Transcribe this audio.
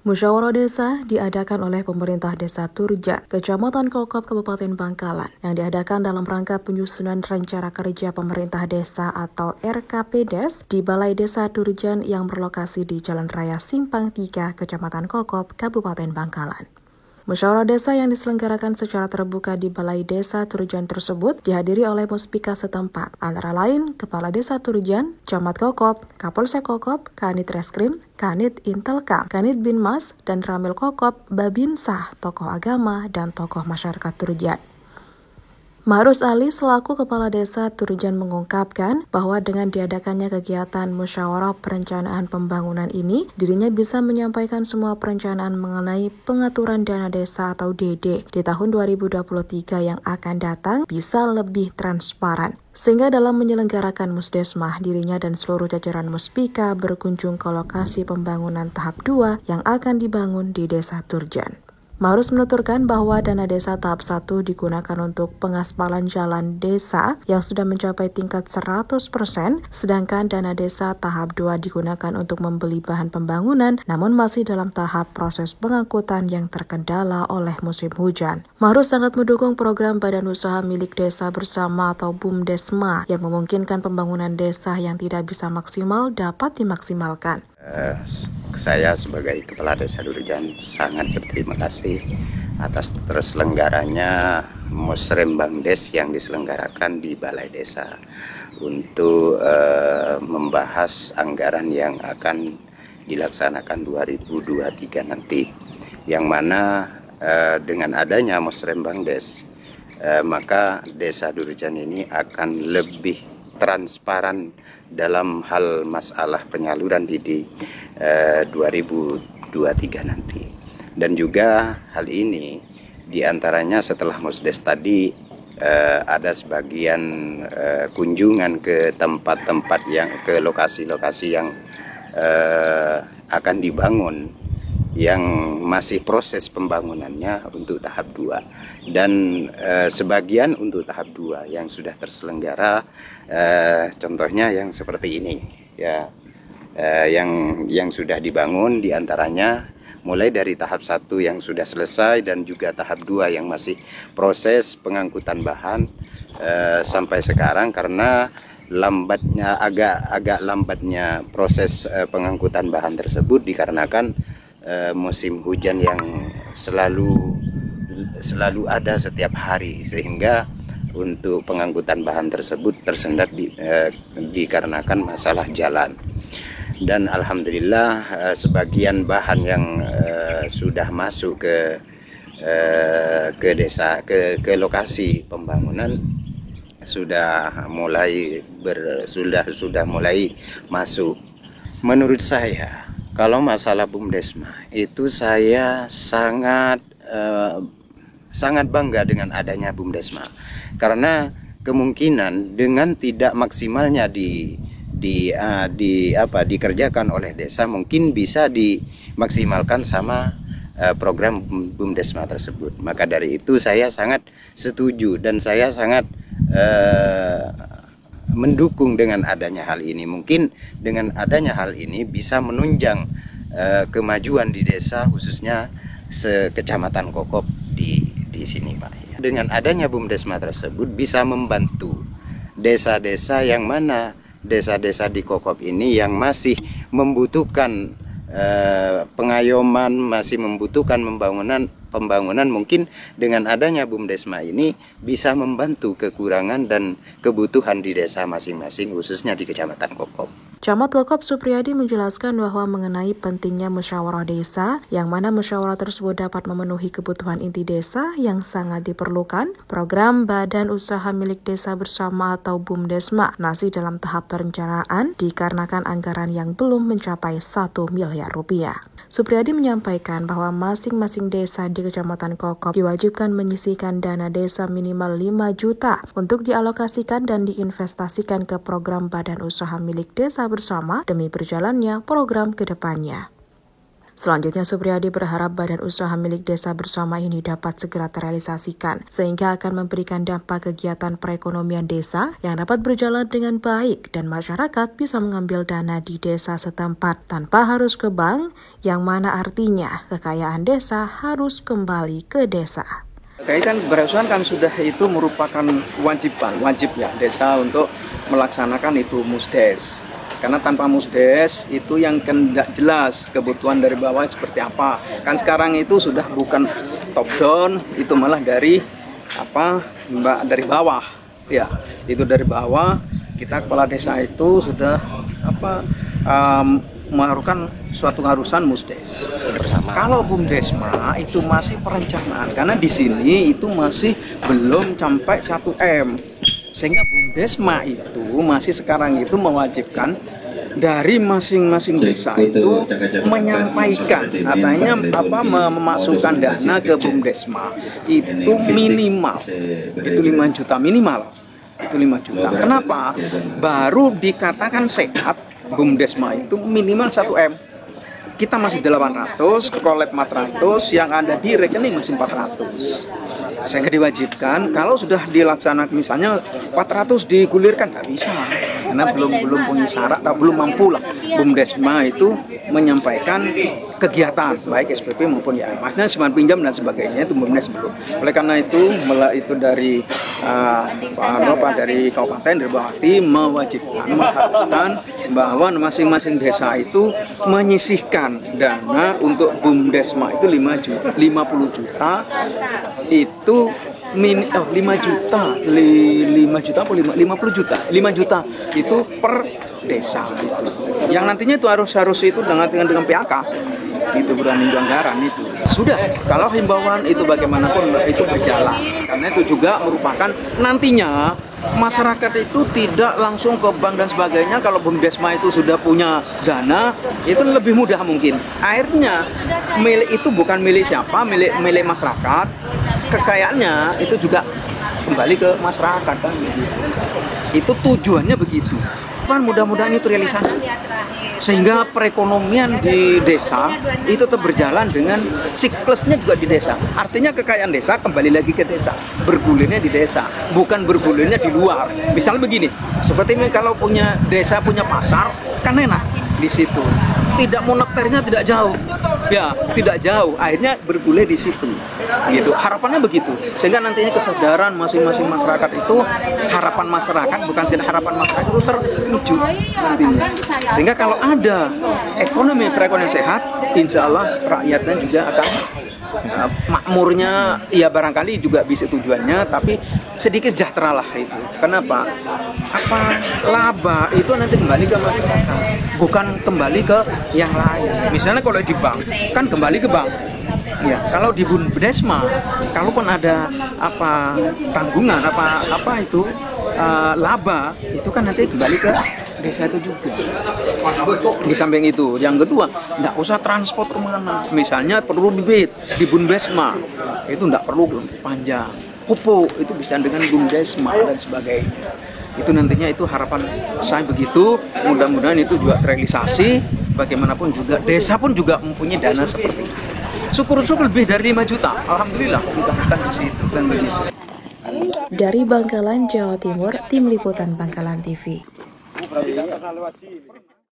Musyawarah Desa diadakan oleh Pemerintah Desa Turjan, Kecamatan Kokop, Kabupaten Bangkalan, yang diadakan dalam rangka penyusunan Rencana Kerja Pemerintah Desa atau RKPDes di Balai Desa Turjan yang berlokasi di Jalan Raya Simpang 3, Kecamatan Kokop, Kabupaten Bangkalan. Musyawarah desa yang diselenggarakan secara terbuka di Balai Desa Turjan tersebut dihadiri oleh muspika setempat, antara lain Kepala Desa Turjan, Camat Kokop, Kapolsek Kokop, Kanit Reskrim, Kanit Intelkam, Kanit Binmas, dan Ramil Kokop, Babinsah, tokoh agama, dan tokoh masyarakat Turjan. Ma'rus Ali selaku Kepala Desa Turjan mengungkapkan bahwa dengan diadakannya kegiatan musyawarah perencanaan pembangunan ini, dirinya bisa menyampaikan semua perencanaan mengenai pengaturan dana desa atau DD di tahun 2023 yang akan datang bisa lebih transparan. Sehingga dalam menyelenggarakan Musdesmah, dirinya dan seluruh jajaran Muspika berkunjung ke lokasi pembangunan tahap 2 yang akan dibangun di Desa Turjan. Ma'rus menuturkan bahwa dana desa tahap 1 digunakan untuk pengaspalan jalan desa yang sudah mencapai tingkat 100%, sedangkan dana desa tahap 2 digunakan untuk membeli bahan pembangunan, namun masih dalam tahap proses pengangkutan yang terkendala oleh musim hujan. Ma'rus sangat mendukung program Badan Usaha Milik Desa Bersama atau BUMDesma yang memungkinkan pembangunan desa yang tidak bisa maksimal dapat dimaksimalkan. Saya sebagai Kepala Desa Turjan sangat berterima kasih atas terselenggaranya Musrembangdes yang diselenggarakan di Balai Desa untuk membahas anggaran yang akan dilaksanakan 2023 nanti, yang mana dengan adanya Musrembangdes maka Desa Turjan ini akan lebih transparan dalam hal masalah penyaluran DD 2023 nanti. Dan juga hal ini diantaranya setelah Musdes tadi ada sebagian kunjungan ke tempat-tempat ke lokasi-lokasi yang akan dibangun yang masih proses pembangunannya untuk tahap 2 dan sebagian untuk tahap 2 yang sudah terselenggara, contohnya yang seperti ini ya, yang sudah dibangun diantaranya mulai dari tahap 1 yang sudah selesai dan juga tahap 2 yang masih proses pengangkutan bahan sampai sekarang, karena agak lambatnya proses pengangkutan bahan tersebut dikarenakan musim hujan yang selalu ada setiap hari, sehingga untuk pengangkutan bahan tersebut tersendat dikarenakan masalah jalan. Dan alhamdulillah sebagian bahan yang sudah masuk ke desa, ke lokasi pembangunan sudah mulai masuk. Menurut saya, kalau masalah BUMDesma itu saya sangat bangga dengan adanya BUMDesma, karena kemungkinan dengan tidak maksimalnya dikerjakan oleh desa mungkin bisa dimaksimalkan sama program BUMDesma tersebut. Maka dari itu saya sangat setuju dan saya sangat mendukung dengan adanya hal ini. Mungkin dengan adanya hal ini bisa menunjang kemajuan di desa, khususnya sekecamatan Kokop di sini, Pak. Dengan adanya BUMDesma tersebut bisa membantu desa-desa yang mana desa-desa di Kokop ini yang masih membutuhkan pengayoman, masih membutuhkan pembangunan, mungkin dengan adanya BUMDesma ini bisa membantu kekurangan dan kebutuhan di desa masing-masing, khususnya di Kecamatan Kokop. Camat Kokop Supriyadi menjelaskan bahwa mengenai pentingnya musyawarah desa, yang mana musyawarah tersebut dapat memenuhi kebutuhan inti desa yang sangat diperlukan, program Badan Usaha Milik Desa Bersama atau BUMDesma masih dalam tahap perencanaan dikarenakan anggaran yang belum mencapai 1 miliar rupiah. Supriyadi menyampaikan bahwa masing-masing desa di Kecamatan Kokop diwajibkan menyisihkan dana desa minimal 5 juta untuk dialokasikan dan diinvestasikan ke program Badan Usaha Milik Desa Bersama demi berjalannya program ke depannya. Selanjutnya, Supriyadi berharap badan usaha milik desa bersama ini dapat segera terrealisasikan, sehingga akan memberikan dampak kegiatan perekonomian desa yang dapat berjalan dengan baik dan masyarakat bisa mengambil dana di desa setempat tanpa harus ke bank, yang mana artinya kekayaan desa harus kembali ke desa. Kaitan keberhasilan kan sudah itu merupakan wajib ya desa untuk melaksanakan itu musdes. Karena tanpa musdes itu yang tidak jelas kebutuhan dari bawah seperti apa. Kan sekarang itu sudah bukan top down, itu malah dari dari bawah. Ya, itu dari bawah. Kita kepala desa itu sudah melakukan suatu keharusan musdes bersama. Kalau bumdesma itu masih perencanaan karena di sini itu masih belum sampai 1 M. Sehingga bumdesma itu masih sekarang itu mewajibkan dari masing-masing desa itu menyampaikan katanya memasukkan dana ke bumdesma itu minimal itu 5 juta minimal. Itu 5 juta. Kenapa? Baru dikatakan sehat bumdesma itu minimal 1 M. Kita masih 800, kolab 400, yang ada di rekening masih 400. Sehingga diwajibkan kalau sudah dilaksanakan misalnya 400 digulirkan nggak bisa karena belum punya syarat atau belum mampu lah bumdesma itu menyampaikan kegiatan baik SPP maupun ya maksudnya simpan pinjam dan sebagainya itu bumdes belum. Oleh karena itu dari dari kabupaten dari Bawati mewajibkan mengharuskan bahwa masing-masing desa itu menyisihkan dana untuk bumdesma itu 50 juta itu 5 juta itu per desa itu. Yang nantinya itu harus itu dengan PAK itu berani anggaran itu. Sudah, kalau himbauan itu bagaimanapun itu berjalan. Karena itu juga merupakan nantinya masyarakat itu tidak langsung ke bank dan sebagainya. Kalau bumdesma itu sudah punya dana, itu lebih mudah mungkin. Akhirnya milik itu bukan milik siapa, milik masyarakat. Kekayaannya itu juga kembali ke masyarakat kan begitu. Itu tujuannya begitu. Kan mudah-mudahan itu realisasi. Sehingga perekonomian di desa itu tetap berjalan dengan siklusnya juga di desa. Artinya kekayaan desa kembali lagi ke desa. Bergulirnya di desa, bukan bergulirnya di luar. Misalnya begini, seperti ini kalau punya desa punya pasar, kan enak di situ. Tidak moneternya tidak jauh. Ya, tidak jauh. Akhirnya bergulir di situ. Gitu. Harapannya begitu. Sehingga nantinya kesadaran masing-masing masyarakat itu harapan masyarakat bukan sekedar harapan masyarakat itu terwujud nantinya. Sehingga kalau ada perekonomian sehat, insya Allah rakyatnya juga akan makmurnya ya barangkali juga bisa tujuannya, tapi sedikit sejahtera lah itu. Kenapa? Laba itu nanti kembali ke masyarakat, bukan kembali ke yang lain. Misalnya kalau di bank kan kembali ke bank. Ya, kalau di bumdesma, kalaupun ada tanggungan itu laba itu kan nanti kembali ke desa itu juga. Di samping itu, yang kedua, nggak usah transport kemana. Misalnya perlu di bumdesma, itu nggak perlu panjang. Pupuk itu bisa dengan bumdesma dan sebagainya. Itu nantinya itu harapan saya begitu. Mudah-mudahan itu juga terrealisasi. Bagaimanapun juga desa pun juga mempunyai dana seperti itu. Syukur-syukur lebih dari 5 juta. Alhamdulillah kita akan di situ dan begitu. Dari Bangkalan, Jawa Timur, Tim Liputan Bangkalan TV.